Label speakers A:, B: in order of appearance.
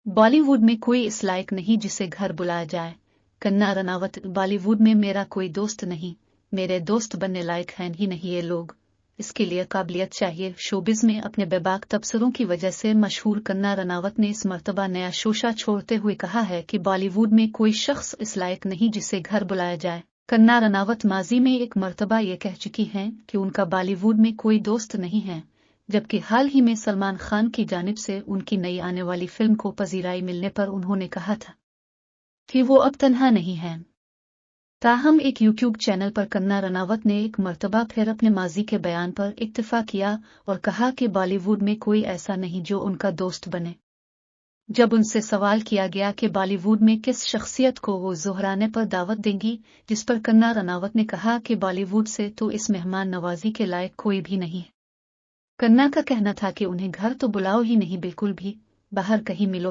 A: बॉलीवुड में कोई इस लायक नहीं जिसे घर बुलाया जाए। कंगना रनावत। बॉलीवुड में मेरा कोई दोस्त नहीं, मेरे दोस्त बनने लायक हैं ही नहीं ये लोग। इसके लिए काबिलियत चाहिए। शोबिज में अपने बेबाक तबसरों की वजह से मशहूर कंगना रनावत ने इस मर्तबा नया शोशा छोड़ते हुए कहा है कि बॉलीवुड में कोई शख्स इस लायक नहीं जिसे घर बुलाया जाए। कंगना रनावत माजी में एक मर्तबा ये कह चुकी हैं कि उनका बॉलीवुड में कोई दोस्त नहीं है, जबकि हाल ही में सलमान खान की जानिब से उनकी नई आने वाली फिल्म को पजीराई मिलने पर उन्होंने कहा था कि वो अब तन्हा नहीं हैं। ताहम एक यूट्यूब चैनल पर कंगना रनावत ने एक मर्तबा फिर अपने माजी के बयान पर इत्तेफाक किया और कहा कि बॉलीवुड में कोई ऐसा नहीं जो उनका दोस्त बने। जब उनसे सवाल किया गया कि बॉलीवुड में किस शख्सियत को वो ज़ोहराने पर दावत देंगी, जिस पर कंगना रनावत ने कहा कि बॉलीवुड से तो इस मेहमान नवाजी के लायक कोई भी नहीं। कंगना का कहना था कि उन्हें घर तो बुलाओ ही नहीं, बिल्कुल भी, बाहर कहीं मिलो